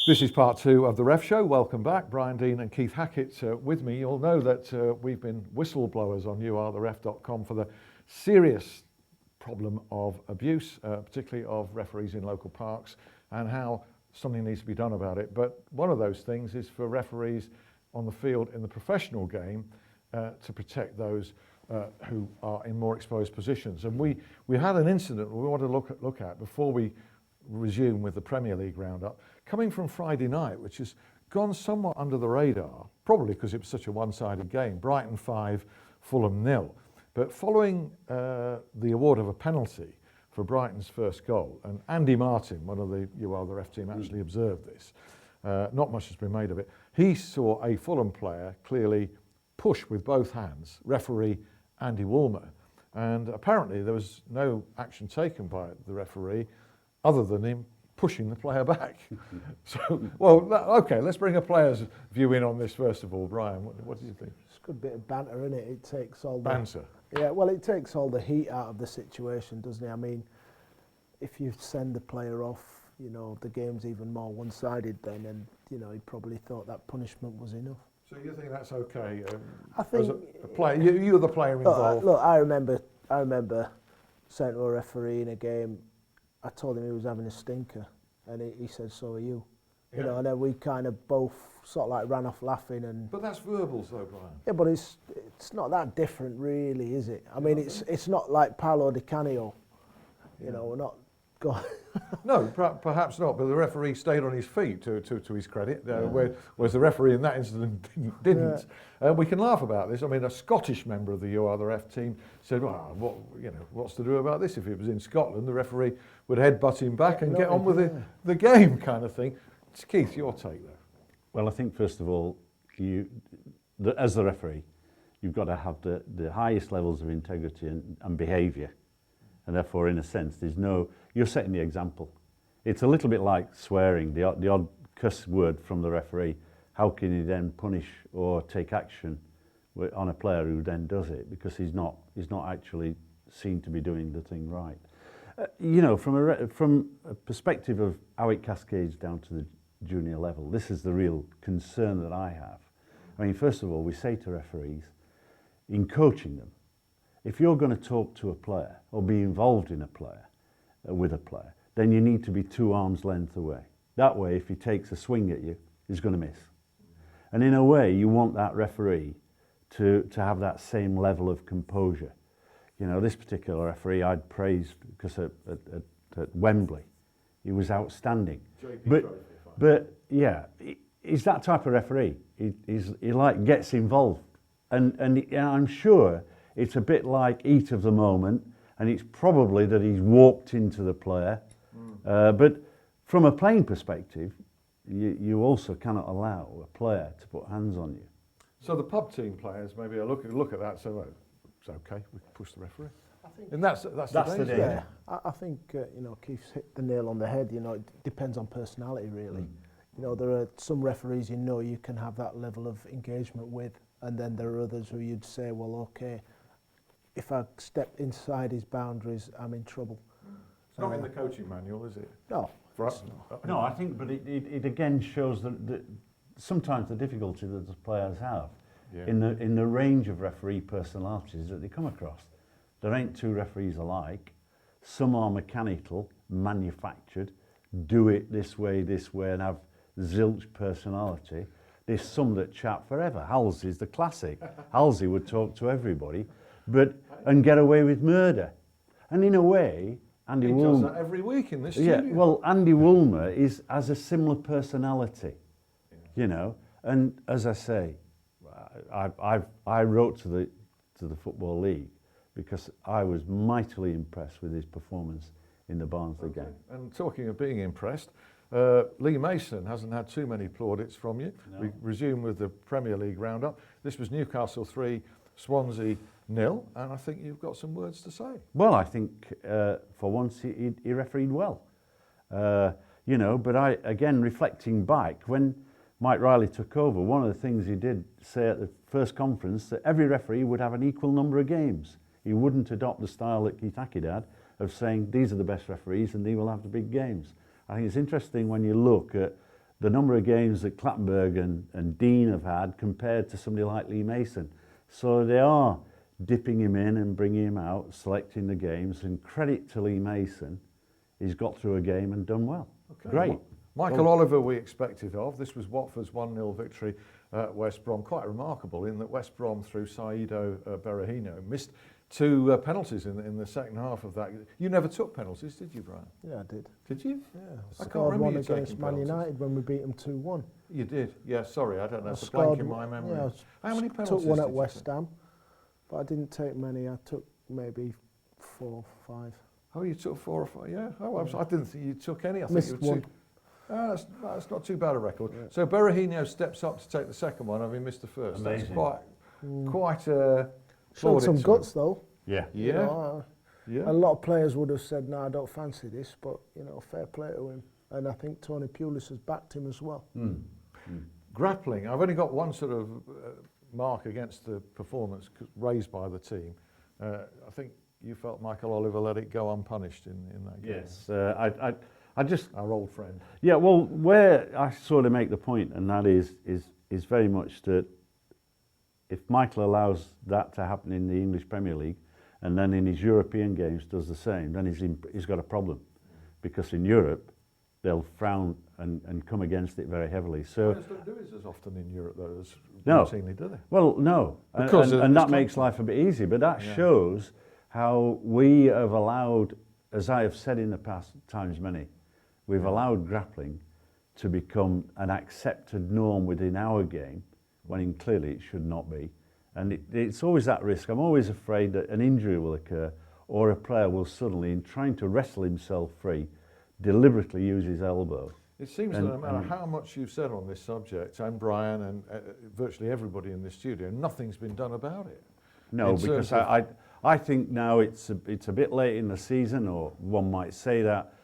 This is part two of the Ref Show. Welcome back. Brian Deane and Keith Hackett with me. You'll know that we've been whistleblowers on youaretheref.com for the serious problem of abuse, particularly of referees in local parks, and how something needs to be done about it. But one of those things is for referees on the field in the professional game to protect those who are in more exposed positions. And we had an incident we want to look at before we resume with the Premier League roundup, coming from Friday night, which has gone somewhat under the radar, probably because it was such a one-sided game. Brighton 5, Fulham 0. But following the award of a penalty for Brighton's first goal, and Andy Martin, one of the You Are the Ref team, actually observed this. Not much has been made of it. He saw a Fulham player clearly push with both hands referee Andy Woolmer, and apparently there was no action taken by the referee other than him pushing the player back. So, well, okay, let's bring a player's view in on this first of all. Brian, what do you think? It's a good bit of banter, isn't it? It takes all the banter. Yeah, well, it takes all the heat out of the situation, doesn't it? I mean, if you send the player off, you know, the game's even more one-sided then, and you know, he probably thought that punishment was enough. So you think that's okay? I think as a player, you're the player involved. Look, I remember saying to a referee in a game, I told him he was having a stinker, and he said, "So are you." Yeah. You know, and then we kind of both sort of like ran off laughing. And but that's verbals, though, Brian. Yeah, but it's not that different, really, is it? I mean, it's not like Paolo Di Canio. You know, we're not. No, perhaps not. But the referee stayed on his feet, to his credit, whereas the referee in that incident didn't. Yeah. We can laugh about this. I mean, a Scottish member of the You Are the Ref team said, "Well, what's to do about this? If it was in Scotland, the referee would headbutt him back and get on with the game," kind of thing. Keith, your take there. Well, I think first of all, as the referee, you've got to have the highest levels of integrity and behaviour. And therefore, in a sense, you're setting the example. It's a little bit like swearing, the odd cuss word from the referee. How can he then punish or take action on a player who then does it because he's not actually seen to be doing the thing right? You know, from a perspective of how it cascades down to the junior level, this is the real concern that I have. I mean, first of all, we say to referees, in coaching them, if you're going to talk to a player or be involved in a player, with a player, then you need to be 2 arms length away. That way, if he takes a swing at you, he's going to miss. And in a way, you want that referee to have that same level of composure. You know, this particular referee I'd praised because at Wembley, he was outstanding. But yeah, he's that type of referee. He like gets involved, and I'm sure it's a bit like heat of the moment, and it's probably that he's walked into the player. But from a playing perspective, you also cannot allow a player to put hands on you. So the pub team players maybe look at that and say, well, it's okay, we can push the referee. And that's the danger. Yeah, I think you know, Keith's hit the nail on the head. You know, it depends on personality, really. You know, there are some referees you can have that level of engagement with, and then there are others who you'd say, well, okay, if I step inside his boundaries, I'm in trouble. It's not in the coaching manual, is it? No. No, I think, but it again shows that sometimes the difficulty that the players have in the range of referee personalities that they come across. There ain't 2 referees alike. Some are mechanical, manufactured, do it this way, and have zilch personality. There's some that chat forever. Halsey's the classic. Halsey would talk to everybody, and get away with murder. And in a way, Andy Woolmer... He does that every week in this studio. Yeah, well, Andy Woolmer has a similar personality, you know. And as I say, I wrote to the Football League because I was mightily impressed with his performance in the Barnsley game. And talking of being impressed, Lee Mason hasn't had too many plaudits from you. No. We resume with the Premier League roundup. This was Newcastle 3, Swansea 0, and I think you've got some words to say. Well, I think for once he refereed well. You know, but again, reflecting back, when Mike Riley took over, one of the things he did say at the first conference that every referee would have an equal number of games. He wouldn't adopt the style that Keith Hackett had of saying these are the best referees and they will have the big games. I think it's interesting when you look at the number of games that Clattenburg and Deane have had compared to somebody like Lee Mason. So they are dipping him in and bringing him out, selecting the games, and credit to Lee Mason, he's got through a game and done well. Okay. Great. Michael Oliver we expected of. This was Watford's 1-0 victory at West Brom. Quite remarkable in that West Brom, through Saido Berahino, missed 2 penalties in the second half of that. You never took penalties, did you, Brian? Yeah, I did. Did you? Yeah, I can't scored remember one you against taking Man penalties. United when we beat them 2-1. You did? Yeah, sorry, I don't know. I It's a blank scored in my memory. Yeah, How many penalties took one did at you West take? Ham, but I didn't take many. I took maybe 4, 5. Oh, you took 4 or 5, yeah. Oh, I didn't think you took any. I think Missed you were one. two. That's not too bad a record. Yeah. So Berahino steps up to take the second one, having missed the first. Amazing. That's quite Showed applaud some it to him. guts though. Yeah. You Yeah, know, yeah. a lot of players would have said, "No, I don't fancy this," but you know, fair play to him. And I think Tony Pulis has backed him as well. Grappling. I've only got one sort of mark against the performance raised by the team. I think you felt Michael Oliver let it go unpunished in that game. Yes. I just, Our old friend. yeah, well, where I sort of make the point, and that is very much that if Michael allows that to happen in the English Premier League, and then in his European games does the same, then he's got a problem, because in Europe they'll frown and come against it very heavily. So Players don't do it as often in Europe though as No. routinely, do they? well, no, Because of and this that makes life a bit easy, but that Yeah. shows how we have allowed, as I have said in the past times many, we've allowed grappling to become an accepted norm within our game, when clearly it should not be. And it's always that risk. I'm always afraid that an injury will occur, or a player will suddenly, in trying to wrestle himself free, deliberately use his elbow. It seems that no matter how much you've said on this subject, and Brian and virtually everybody in this studio, nothing's been done about it. No, In because terms I think now it's a bit late in the season, or one might say that.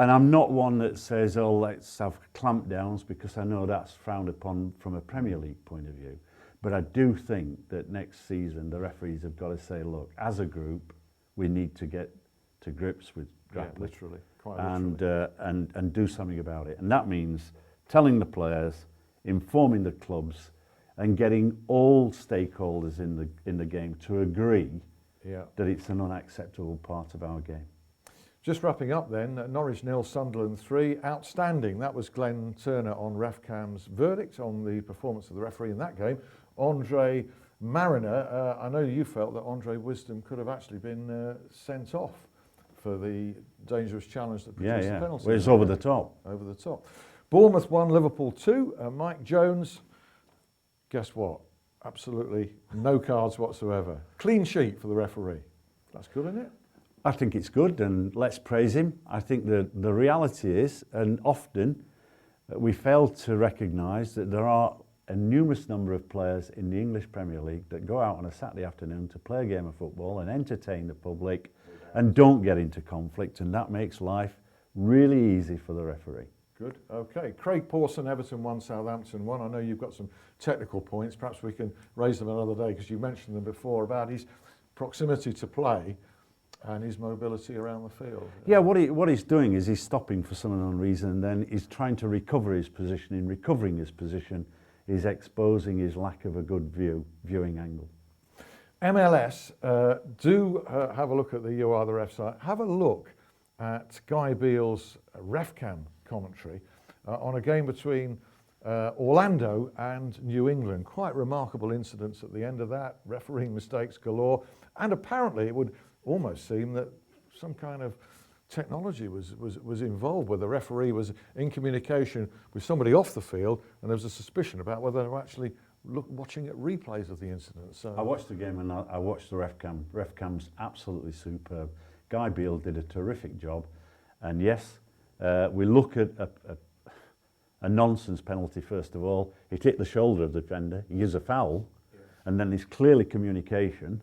And I'm not one that says, oh, let's have clampdowns, because I know that's frowned upon from a Premier League point of view. But I do think that next season the referees have got to say, look, as a group, we need to get to grips with grappling. Literally, quite literally. And do something about it. And that means telling the players, informing the clubs, and getting all stakeholders in the game to agree Yeah. that it's an unacceptable part of our game. Just wrapping up then, Norwich 0, Sunderland 3. Outstanding. That was Glenn Turner on RefCam's verdict on the performance of the referee in that game. Andre Mariner, I know you felt that Andre Wisdom could have actually been sent off for the dangerous challenge that produced the penalty. Well, it's over the top. Over the top. Bournemouth 1, Liverpool 2. Mike Jones, guess what? Absolutely no cards whatsoever. Clean sheet for the referee. That's good, isn't it? I think it's good, and let's praise him. I think the reality is, and often we fail to recognise that there are a numerous number of players in the English Premier League that go out on a Saturday afternoon to play a game of football and entertain the public and don't get into conflict, and that makes life really easy for the referee. Good. Okay. Craig Pawson, Everton 1, Southampton 1. I know you've got some technical points. Perhaps we can raise them another day, because you mentioned them before about his proximity to play and his mobility around the field. Yeah, what he's doing is he's stopping for some unknown reason, and then he's trying to recover his position. In recovering his position, he's exposing his lack of a good viewing angle. MLS, do have a look at the You Are the Ref site. Have a look at Guy Beale's RefCam commentary on a game between Orlando and New England. Quite remarkable incidents at the end of that, refereeing mistakes galore, and apparently it would almost seem that some kind of technology was involved, where the referee was in communication with somebody off the field, and there was a suspicion about whether they were actually watching at replays of the incident. So I watched the game, and I watched the RefCam. RefCam's absolutely superb. Guy Beale did a terrific job, and yes, we look at a nonsense penalty first of all. It hit the shoulder of the defender, he gives a foul, and then there's clearly communication,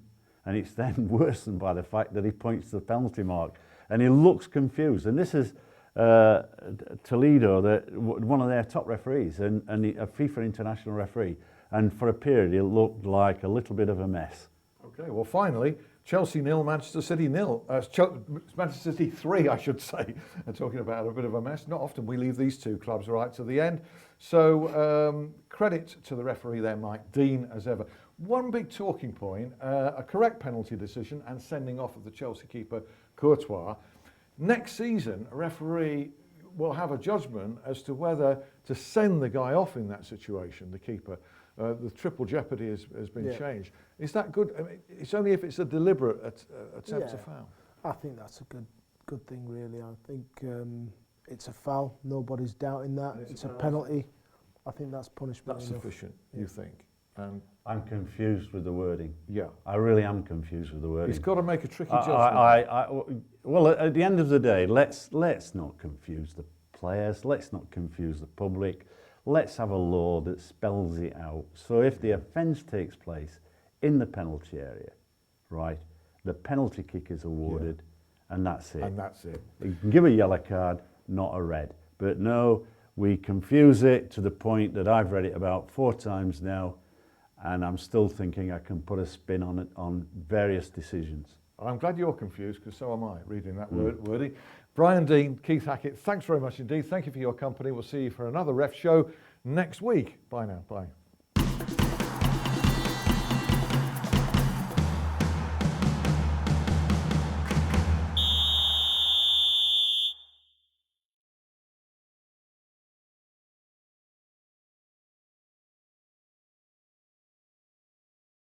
and it's then worsened by the fact that he points to the penalty mark, and he looks confused. And this is Toledo, one of their top referees, and a FIFA international referee, and for a period it looked like a little bit of a mess. Okay, well finally, Chelsea 0, Manchester City 0. Manchester City 3, I should say. I'm talking about a bit of a mess. Not often we leave these two clubs right to the end. So credit to the referee there, Mike Deane, as ever. One big talking point, a correct penalty decision and sending off of the Chelsea keeper, Courtois. Next season, a referee will have a judgment as to whether to send the guy off in that situation, the keeper. The triple jeopardy has been changed. Is that good? I mean, it's only if it's a deliberate attempt to foul. I think that's a good thing, really. I think it's a foul. Nobody's doubting that. It's a penalty. I think that's punishment. That's sufficient, you think? I'm confused with the wording. Yeah. I really am confused with the wording. He's got to make a tricky judgment. Well, at the end of the day, let's not confuse the players. Let's not confuse the public. Let's have a law that spells it out. So if the offence takes place in the penalty area, right, the penalty kick is awarded, and that's it. And that's it. You can give a yellow card, not a red. But no, we confuse it to the point that I've read it about 4 times now, and I'm still thinking I can put a spin on it on various decisions. I'm glad you're confused, because so am I, reading that wording. Brian Deane, Keith Hackett, thanks very much indeed. Thank you for your company. We'll see you for another Ref Show next week. Bye now. Bye.